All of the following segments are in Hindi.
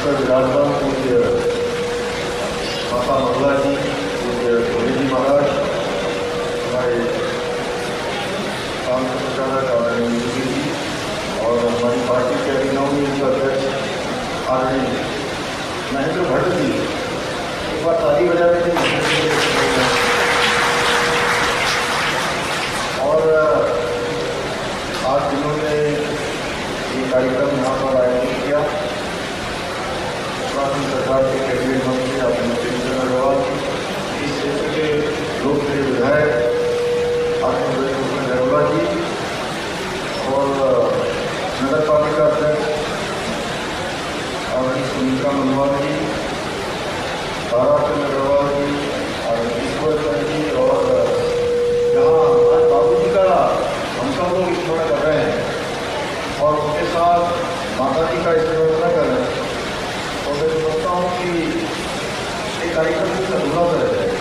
पर विराजमान पूज्य माता मंगला जी, पूज्य भोले जी महाराज, हमारे काम संचालक आदरणीय जी और हमारी पार्टी के अभिनवनीय अध्यक्ष आदरणीय महेंद्र भट्ट जी, एक बार ताली बजा रहे थे। और आज जिन्होंने ये कार्यक्रम यहाँ पर आयोजित किया, उत्तराखंड सरकार के कैबिनेट मंत्री आदरणीय प्रेमचंद अग्रवाल जी, इस क्षेत्र के लोकप्रिय विधायक आदरणीय नरोला जी और नगर पालिका अध्यक्ष आदरणीय सुनीता मनवाल जी, ताराचंद अग्रवाल जी, आदरणीय ईश्वर जी, और यहाँ आज बाबू जी का हम सब लोग स्मरण कर रहे हैं और उनके साथ माता जी का स्मरण कर रहे हैं, तो मैं समझता हूँ कि ये कार्यक्रम कुछ अधूरा सा रह जाएगा।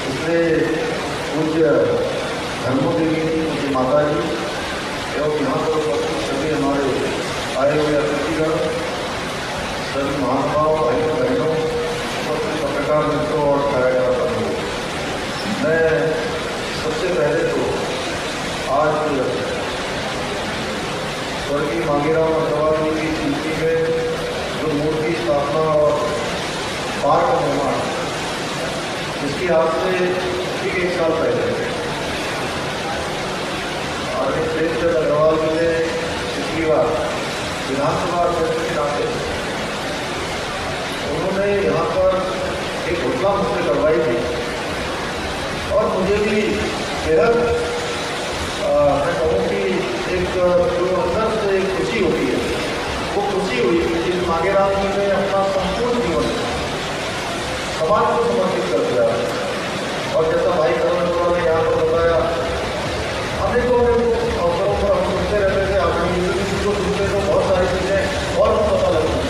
इसलिए पूज्य धर्मो देवी जी, पूज्य माता जी एवं यहाँ पर उपस्थित सभी हमारे आए हुए अतिथिगण, सभी महानुभाव, भाइयों बहनों, उपस्थित पत्रकार मित्रों और छायाग्राहक बंधुओं, मैं सबसे पहले तो आज स्वर्गीय मांगीराम अग्रवाल जी की स्मृति में जो मूर्ति स्थापना और पार्क निर्माण, इसकी आज से ठीक 1 साल पहले आदरणीय प्रेमचंद अग्रवाल जी ने पिछली बार विधानसभा अध्यक्ष के नाते उन्होंने यहाँ पर एक घोषणा मुझसे करवाई थी और मुझे भी बेहद मैं कहूँ कि एक जो अंदर से एक खुशी होती है, वो खुशी हुई कि जिस मांगेराम जी ने अपना संपूर्ण जीवन समाज को समर्पित कर दिया। और जैसा भाई करण ने यहाँ पर बताया, अनेकों अवसरों पर हम सुनते रहते थे, आपने को सुनते तो बहुत सारी चीज़ें और पता लगती हैं,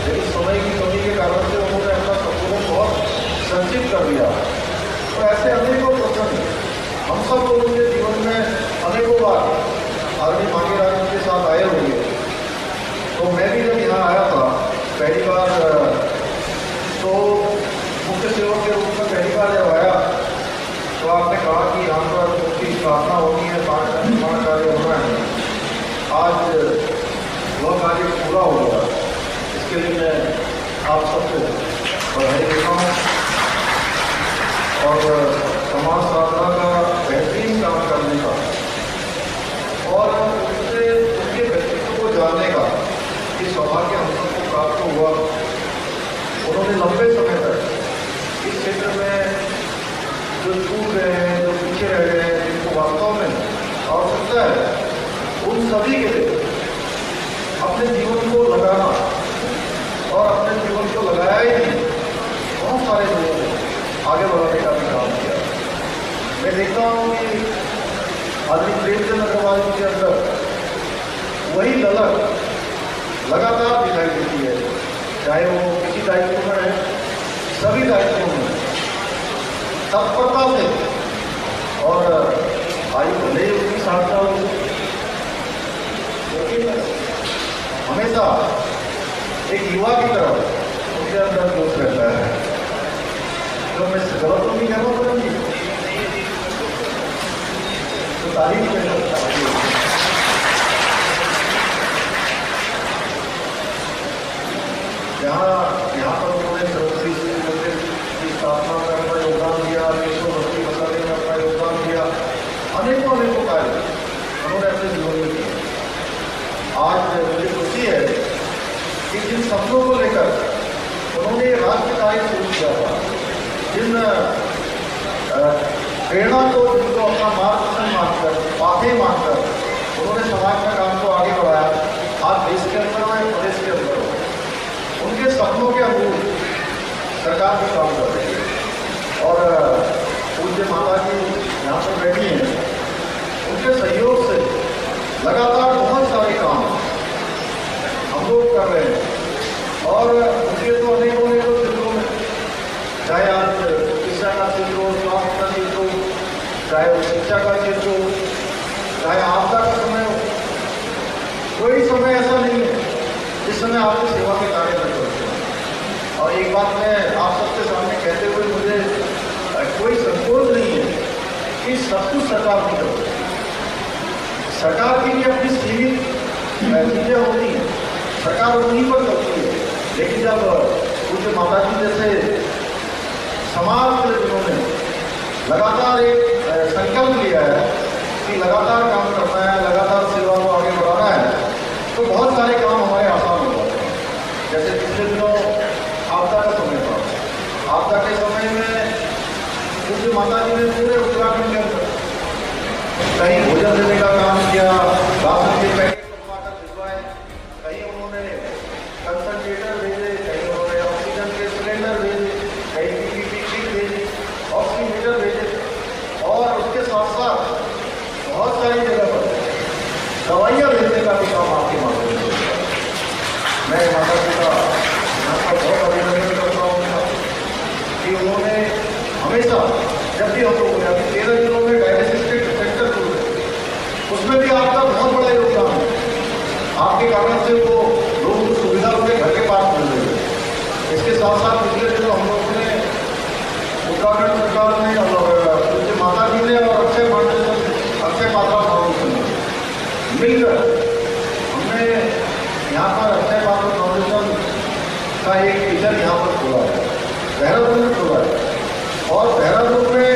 लेकिन समय की कमी के कारण से उन्होंने अपना संपूर्ण बहुत संचित कर दिया। तो ऐसे अनेकों प्रसंग हम सब लोगों के जीवन में अनेकों बार आदरणीय मांगेराम जी के साथ आए हुए। तो मैं भी जब यहाँ आया था पहली बार, तो मुख्य सेवक के रूप में पहली बार जब आया तो आपने कहा कि यहाँ पर मूर्ति स्थापना होनी है, पार्क का निर्माण कार्य होना है। आज वह कार्य पूरा हो गया, इसके लिए मैं आप सबको बधाई देता हूँ और समाज साधना का बेहतरीन काम करने का और उससे उसके व्यक्तित्व को जानने का ये सौभाग्य हम सबको प्राप्त हुआ। उन्होंने लंबे समय तक इस क्षेत्र में जो छूट रहे हैं, जो पीछे रह गए हैं, जिनको वास्तव में आवश्यकता है, उन सभी के लिए अपने जीवन को लगाना और अपने जीवन को लगाया ही नहीं, बहुत सारे लोगों को आगे बढ़ाने का भी काम किया। मैं देखता हूँ कि आदरणीय प्रेमचंद अग्रवाल जी के अंदर वही ललक लगातार दिखाई देती है, चाहे वो किसी दायित्व में है, सभी दायित्वों में तत्परता से और आयु भले ही उसकी साधना हो, लेकिन हमेशा एक युवा की तरह उसके अंदर जोश रहता है। तो मैं गलत तो नहीं कहना पड़ेगी, तो तारीफ कर सकता हूँ। यहाँ पर उन्होंने सरस्वती मंदिर की स्थापना में अपना योगदान दिया, देशों भक्ति बसाने में अपना योगदान दिया, अनेकों कार्य उन्होंने अपने जीवन में किया। आज मुझे खुशी है कि जिन सपनों को लेकर उन्होंने राष्ट्र कार्य शुरू किया था, जिन प्रेरणा को, जिनको अपना मार्गदर्शन मानकर, पाथे मानकर उन्होंने समाज का काम को आगे बढ़ाया, आज देश के अंदर हो या प्रदेश के अंदर हो, उनके सपनों के अनुरूप सरकार भी काम कर रही है। और पूज्य माता जी यहाँ पर बैठी हैं, उनके सहयोग से लगातार बहुत सारे काम हम लोग कर रहे हैं और उनके तो अनेकों क्षेत्रों में, चाहे आज शिक्षा का क्षेत्र हो, स्वास्थ्य का क्षेत्र हो, चाहे वो शिक्षा का क्षेत्र हो, चाहे आपदा का समय हो, कोई समय ऐसा नहीं है जिस समय आपको सेवा के कार्य बात मैं आप सबके सामने कहते हुए मुझे कोई संकोच नहीं है कि सब कुछ सरकार की तरफ से। सरकार की भी अपनी सीमित चीजें होती हैं, सरकार उन्हीं पर करती है, लेकिन जब पूज्य माता जी जैसे समाज के जिन्होंने लगातार एक संकल्प लिया है कि लगातार काम करना है, लगातार सेवा को आगे बढ़ाना है, तो बहुत सारे काम हमारे आसान हो जाते हैं। जैसे पिछले दिनों आपदा का समय था, आपदा के समय में पूज्य माता जी ने पूरे उत्तराखंड के अंदर कहीं भोजन देने का काम किया, राशन के पैकेट बनवाकर भिजवाए, कहीं उन्होंने कंसंट्रेटर भेजे, कहीं उन्होंने ऑक्सीजन के सिलेंडर भेजे, कहीं पीपीई किट भेजी, ऑक्सीमीटर भेजे, और उसके साथ साथ बहुत सारी जगह पर दवाइयाँ भेजने का भी काम आपके माध्यम से होता है। मैं माता जी का यहाँ पर बहुत अभिनंदन करता हूँ कि उन्होंने हमेशा, जब भी हम लोग 13 जिलों में डायलिसिस के सेंटर खुले, उसमें भी आपका बहुत बड़ा योगदान है। आपके कारण से वो लोगों को सुविधा उनके घर के पास मिल रही है। इसके साथ साथ पिछले दिनों हम लोगों ने उत्तराखंड सरकार ने, पूज्य माता जी ने और अक्षय पात्रा फाउंडेशन मिलकर हमने यहाँ पर अक्षय पात्रा फाउंडेशन का एक किचन यहाँ पर खोला है, देहरादून में खोला है। और देहरादून में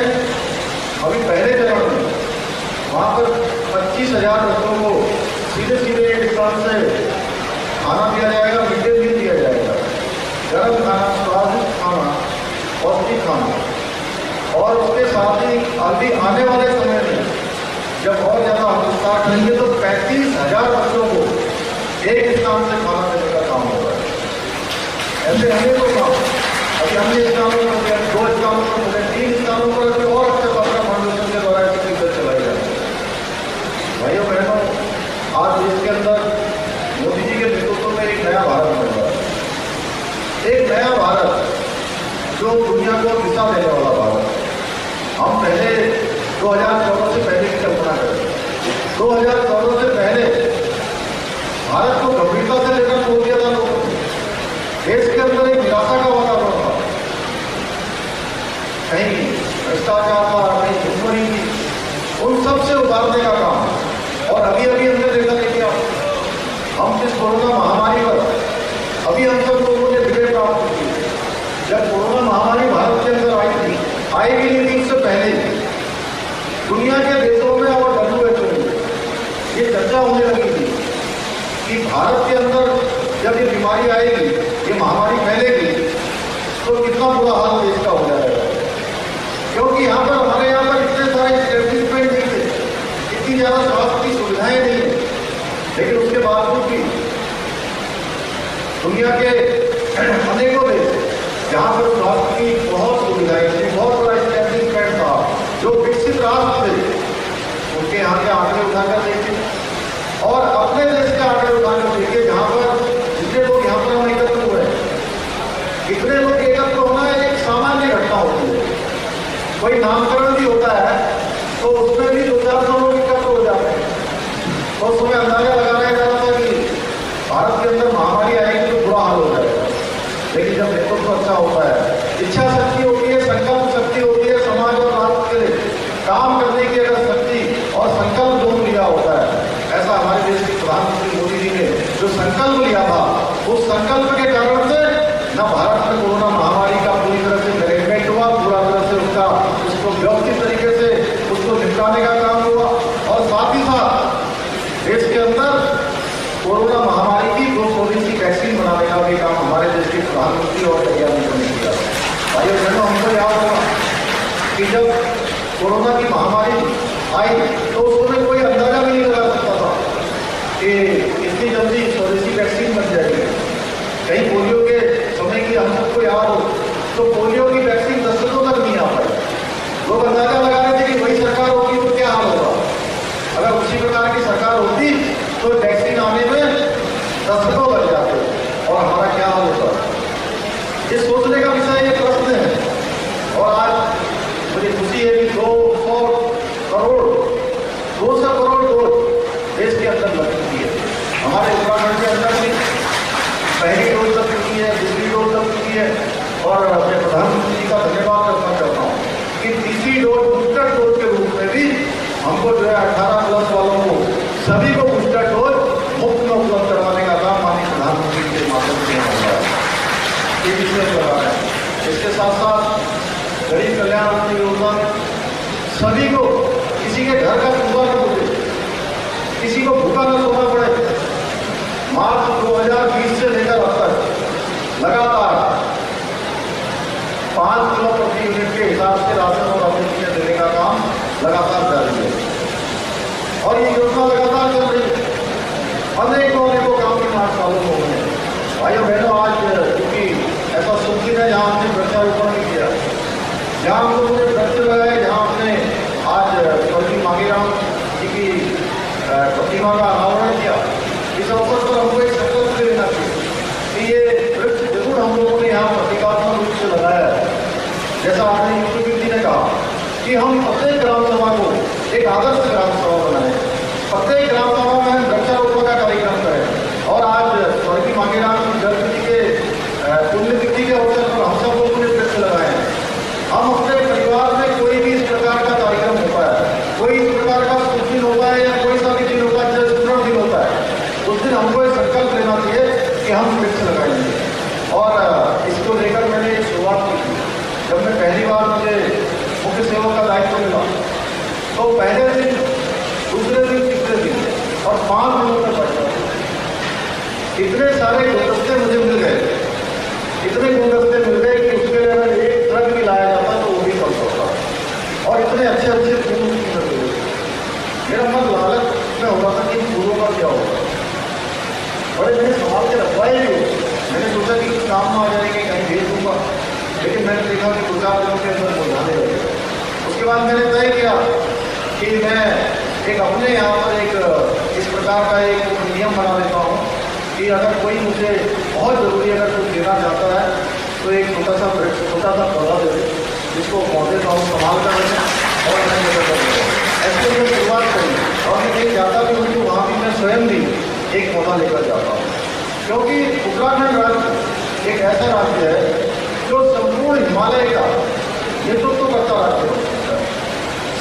अभी पहले चरण में वहाँ पर 25,000 बच्चों को सीधे सीधे एक स्थान से खाना दिया जाएगा, मिड डे मील दिया जाएगा, गर्म खाना, स्वादिष्ट खाना, पौष्टिक खाना। और उसके साथ ही अभी आने वाले समय में जब और ज़्यादा हम स्टार्ट करेंगे तो 35,000 बच्चों को एक स्थान से खाना देने का काम होगा। ऐसे अनेकों काम अभी अन्य स्थानों पर, 2 स्थानों पर, 3 स्थानों पर अभी और अच्छे पात्रा फाउंडेशन के द्वारा ऐसी सुविधा चलाई जाती है। भाइयों बहनों, आज देश के अंदर मोदी जी के नेतृत्व में एक नया भारत बन रहा है, एक नया भारत जो दुनिया को दिशा देने वाला भारत। हम पहले 2014 से पहले की कल्पना करें, 2014 से पहले भारत को गंभीरता से लेकर छोड़ दिया था लोगों ने। देश के अंदर एक निराशा का वातावरण था, कहीं भ्रष्टाचार था, कहीं दुश्मनी थी, उन सब से उतारने का काम। और अभी अभी हमने देखा है कि हम जिस कोरोना महामारी पर अभी हम सब लोगों ने विजय प्राप्त की, जब कोरोना महामारी भारत के अंदर आई थी, आई भी नहीं थी, उससे पहले दुनिया के देशों में और WHO में ये चर्चा होने लगी थी कि भारत के अंदर जब ये बीमारी आएगी, ये महामारी फैलेगी, तो कितना बुरा हाल देश का हो जाएगा। क्योंकि यहाँ पर हमारे यहाँ पर इतने सारे एस्टेब्लिशमेंट नहीं थे, इतनी ज़्यादा स्वास्थ्य की सुविधाएं नहीं है, लेकिन उसके बावजूद भी दुनिया के अनेकों देश जहाँ पर स्वास्थ्य की बहुत सुविधाएं थी, बहुत बड़ा एस्टेब्लिशमेंट था, जो विकसित राष्ट्र थे, उनके यहाँ के आंकड़े उठाकर देखिए और अपने देश के आंकड़े उठाकर देखिए, जहाँ पर जितने लोग यहाँ पर एकत्र हुए हैं, कितने लोग एकत्र होना एक सामान्य घटना होती है। कोई नामकरण भी होता है तो उसमें भी 200-400 लोग एकत्र हो जाते हैं, तो उसमें अंदाजा लगाया जा रहा था कि भारत के अंदर महामारी आएगी तो बुरा हाल हो जाएगा। लेकिन जब नेतृत्व अच्छा होता है, इच्छा शक्ति होती है, संकल्प शक्ति होती है, समाज और राष्ट्र के लिए काम करने की अगर शक्ति और संकल्प दोनों लिया होता है, ऐसा हमारे देश के प्रधानमंत्री मोदी जी ने जो संकल्प लिया था, उस संकल्प के कारण से न भारत में कोरोना महामारी का पूरी तरह से मैनेजमेंट हुआ, पूरा तरह से उसको व्यवस्थित तरीके से उसको निपटाने का काम हुआ, और साथ ही साथ देश के अंदर कोरोना महामारी की 2 कोविड की वैक्सीन बनाने का भी काम हमारे देश के प्रधानमंत्री और वैज्ञानिकों ने किया। भाइयों बहनों, हमको याद होगा कि जब कोरोना की महामारी आई तो उसमें कोई अंदाजा भी नहीं लगा सकता था कि इतनी जल्दी स्वदेशी वैक्सीन बन जाएगी। कहीं पोलियो के समय की हम सबको याद हो तो पोलियो की वैक्सीन दशकों तक नहीं आ पाई। लोग अंदाजा लगा रहे थे कि वही सरकार होगी तो क्या हाल होगा, अगर उसी प्रकार की सरकार होती तो वैक्सीन आने में दशकों लग जाते और हमारा क्या हाल होता। ये सोचने का विषय, ये प्रश्न है। और आज मुझे खुशी है कि 200 करोड़ डोज देश के अंदर लग चुकी है। हमारे उत्तराखंड के अंदर भी पहली डोज लग चुकी है, दूसरी डोज लग चुकी है, और मैं प्रधानमंत्री जी का धन्यवाद करना चाहता हूँ कि तीसरी डोज बूस्टर डोज के रूप में भी हमको जो है 18+ वालों को सभी को बूस्टर डोज मुफ्त में उपलब्ध करवाने का काम माननीय प्रधानमंत्री के माध्यम से होगा। ये विषय लगा है। इसके साथ साथ गरीब कल्याण अन्न योजना में सभी को, किसी के घर का चूल्हा न टूटे, किसी को भूखा न सोना पड़े। मार्च 2020 से लेकर अब तक लगातार 5 किलो प्रति यूनिट के हिसाब से राशन और आपूर्तियां देने का काम लगातार जारी है और ये योजना लगातार चल रही है। अनेकों काम के 5 सालों में हो गए। भाइयों बहनों, आज क्योंकि ऐसा शुभ दिन है जहाँ हमने वृक्षारोपण नहीं किया, जहाँ हम लोगों ने वृक्ष लगाए, जहाँ हमने आज स्वर्गीय मांगेराम जी की प्रतिमा का अनावरण किया। इस अवसर पर हमको एक संकल्प लेना चाहिए कि ये वृक्ष जरूर हम लोगों ने यहाँ प्रतीकात्मक रूप से लगाया है। जैसा आपने यूट्यूब जी ने कहा कि हम प्रत्येक ग्राम सभा को एक आदर्श ग्राम सभा बनाए, प्रत्येक ग्राम सभा में हम वृक्षारोपण का कार्यक्रम करें। और आज स्वर्गीय मांगेराम की जन्मतिथि के पुण्यतिथि के अवसर पर हम सब लोगों ने वृक्ष लगाए हैं। हम अपने परिवार में कोई भी इस प्रकार का कार्यक्रम होता है, कोई इस प्रकार का शुभ दिन होता है या कोई सा भी दिन होता है, जैसे स्मरण दिन होता है, उस दिन हमको एक संकल्प लेना चाहिए कि हम वृक्ष लगाएंगे। और इसको लेकर मैंने एक शुरुआत की थी। जब मैं पहली बार मुझे मुख्य सेवक का दायित्व मिला तो पहले दिन, दूसरे दिन, तीसरे दिन और 5 दिनों तक बैठा। इतने सारे गुलदस्ते मुझे मिल गए, इतने गुलदस्ते मिल गए कि उसके लिए अगर एक ट्रक भी लाया जाता तो वो भी कम होता। और इतने अच्छे अच्छे फूल मिल गए। मेरा मन लालच में होता था कि फूलों का क्या होगा। बड़े मैंने संभाल के रखवाए भी, मैंने सोचा कि कुछ काम में आ जाएंगे, कहीं भेज दूंगा, लेकिन मैंने देखा कि 2-4 दिनों के अंदर मुरझाने लगे। उसके बाद मैंने तय किया कि मैं एक अपने यहाँ पर एक इस प्रकार का एक नियम बना देता हूँ कि अगर कोई मुझे बहुत ज़रूरी अगर कुछ देना चाहता है तो एक छोटा सा पौधा दे दे, जिसको पौधे का हम संभाल कर रखें और मैं जगह कर दूँ। ऐसे मैं शुरुआत करी और मैं कहीं जाता भी हूँ तो वहाँ भी मैं स्वयं भी एक पौधा लेकर जाता हूँ, क्योंकि उत्तराखंड राज्य एक ऐसा राज्य है जो संपूर्ण हिमालय का नेतृत्व करता राज्य हो सकता है,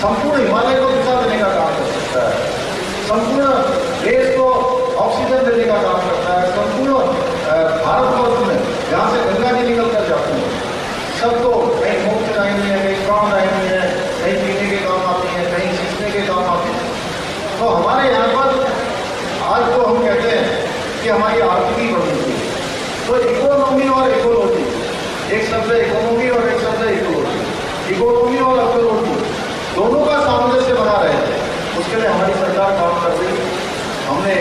संपूर्ण हिमालय को दिशा देने का काम कर सकता है, संपूर्ण देश को ऑक्सीजन देने का काम करता है, संपूर्ण भारतवर्ष में जहाँ से गंगा जी निकल कर जाती है सबको कहीं मुफ्त नहीं है, कहीं काम नहीं है, कहीं पीने के काम आती है, कहीं सींचने के काम आती है। तो हमारे यहाँ पर आज तो हम कहते हैं कि हमारी आर्थिकी बढ़ी हुई है। तो इकोनॉमी और इकोलॉजी, एक शब्द इकोनॉमी और एक शब्द इकोलॉजी, इकोनॉमी और इकोलॉजी दोनों का सामंजस्य बना रहे हैं। उसके लिए हमारी सरकार काम कर रही है। हमने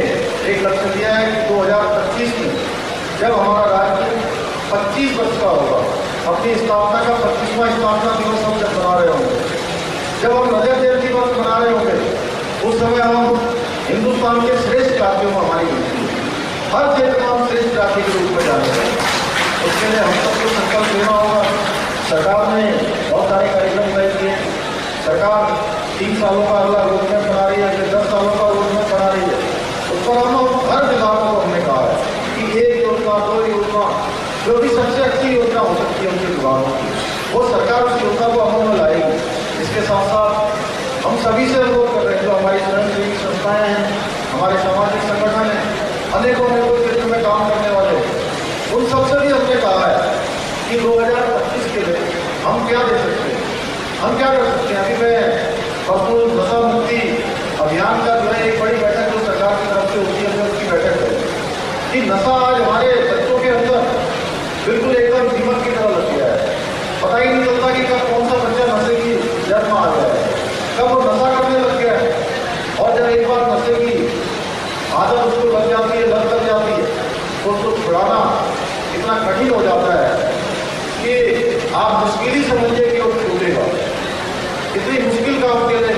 एक लक्ष्य दिया है कि 2025 में जब हमारा राज्य 25 वर्ष का होगा, अपनी स्थापना का 25वां स्थापना दिवस हम जब मना रहे होंगे, जब हम रजत जयंती वर्ष मना रहे होंगे, उस समय हम हिंदुस्तान के श्रेष्ठ जातियों में हमारी गिनती है। हर क्षेत्र में हम श्रेष्ठ जाति के रूप में जाने हैं। उसके लिए हम सबको संकल्प लेना होगा। सरकार ने बहुत सारे कार्यक्रम तय किए। सरकार 3 सालों का अगला रोड मैप बना रही है, फिर 10 सालों का रोड मैप बना रही है। उस पर हम हर विभागों को हमने कहा है कि एक योजना, 2 योजना, जो भी सबसे अच्छी योजना हो सकती है उनके विभागों की, वो सरकार उस योजना को अमल में लाएगी। इसके साथ साथ हम सभी से अनुरोध कर रहे हैं, जो हमारी स्वयंसेवी संस्थाएँ हैं, हमारे सामाजिक संगठन हैं, अनेकों क्षेत्र में काम करने वाले, उन सबसे भी हमने कहा है कि 2025 के लिए हम क्या दे सकते हैं, हम क्या कर सकते हैं। अभी मैं परसों नशा मुक्ति अभियान का जो है एक बड़ी बैठक जो सरकार की तरफ से होती है, उसकी बैठक है कि नशा आज हमारे बच्चों के अंदर बिल्कुल एकदम दीमक की तरह लग गया है। पता ही नहीं चलता कि कब कौन सा बच्चा नशे की जन्म आ गया है, कब वो नशा करने लग गया है। और जब एक बार नशे की आदत उसको लग जाती है, लग जाती है, तो उसको छुड़ाना इतना कठिन हो जाता है कि आप मुश्किल ही समझिए कि वो छूटेगा। इतनी मुश्किल काम के लिए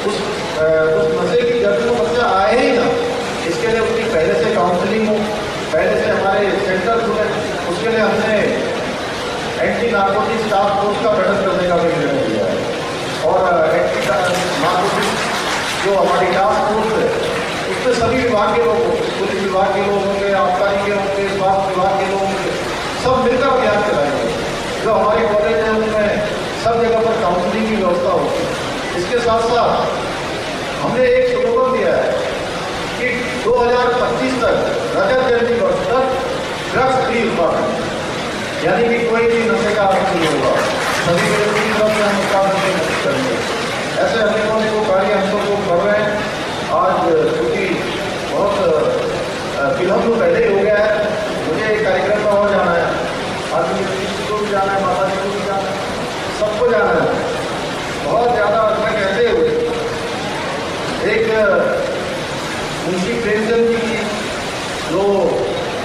उस नशे की जड़ में बच्चा आए ही ना, इसके लिए उसकी पहले से काउंसलिंग हो, पहले से हमारे सेंटर खुले। उसके लिए हमने एंटी नार्कोटिक्स टास्क फोर्स का गठन करने का भी निर्णय लिया है। और एंटी नार्कोटिक्स जो हमारी टास्क फोर्स है, उसमें सभी विभाग के लोग, पुलिस विभाग के लोग होंगे, आबकारी के होंगे, स्वास्थ्य विभाग के लोग होंगे, सब मिलकर अभियान चलाएंगे। साथ साथ हमने एक स्लोगन दिया है कि 2025 तक रजत जयंती वर्ष तक ड्रग्स फ्री उत्पादन, यानी कि कोई भी नशे का आरोप नहीं होगा, सभी लोगों की तरफ से हम उत्पादन से मुक्त करेंगे। ऐसे अनेकों अनेकों कार्य हम लोग कर रहे हैं। आज क्योंकि बहुत विलम्ब तो पहले ही हो गया है, मुझे एक कार्यक्रम में और जाना है, आज किसी को भी जाना है, माता जी को भी जाना है, सबको जाना है। बहुत ज़्यादा मैं कहते हुए एक मुंशी प्रेमचंद जी की जो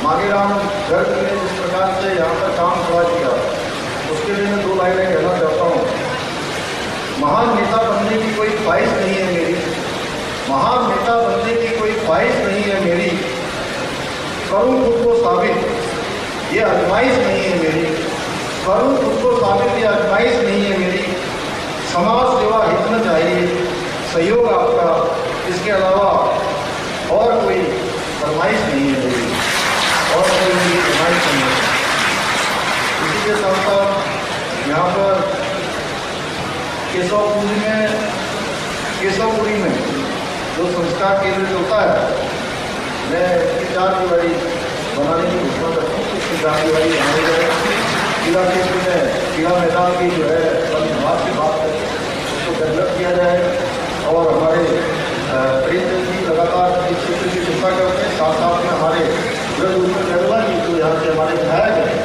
मांगेराम गर्ग ने जिस प्रकार से यहाँ पर काम खड़ा किया, उसके लिए मैं 2 लाइनें कहना चाहता हूँ। महान नेता बनने की कोई ख्वाहिश नहीं है मेरी, महान नेता बनने की कोई ख्वाहिश नहीं है मेरी, करूँ खुद को साबित ये आजमाइश नहीं है मेरी, करूँ खुद को साबित ये आजमाइश नहीं है मेरी, समाज सेवा हित में चाहिए सहयोग आपका, इसके अलावा और कोई फरमाइश नहीं है मेरी, और कोई मेरी फरमाइश नहीं है। इसी के साथ साथ यहाँ पर केशवपुरी में जो संस्कार केंद्र होता है, मैं इसकी 4 दिवारी बनाने की घोषणा करता हूँ। इसकी 4 दिवारी बनाई जाए, किला क्षेत्र में किला मैदान की जो है धन्यवाद की बात करके उसको डेवलप किया जाए, और हमारे प्रेमचंद जी लगातार इस क्षेत्र की चिंता करते हैं, साथ साथ में हमारे गृह जी जो यहाँ से हमारे विधायक हैं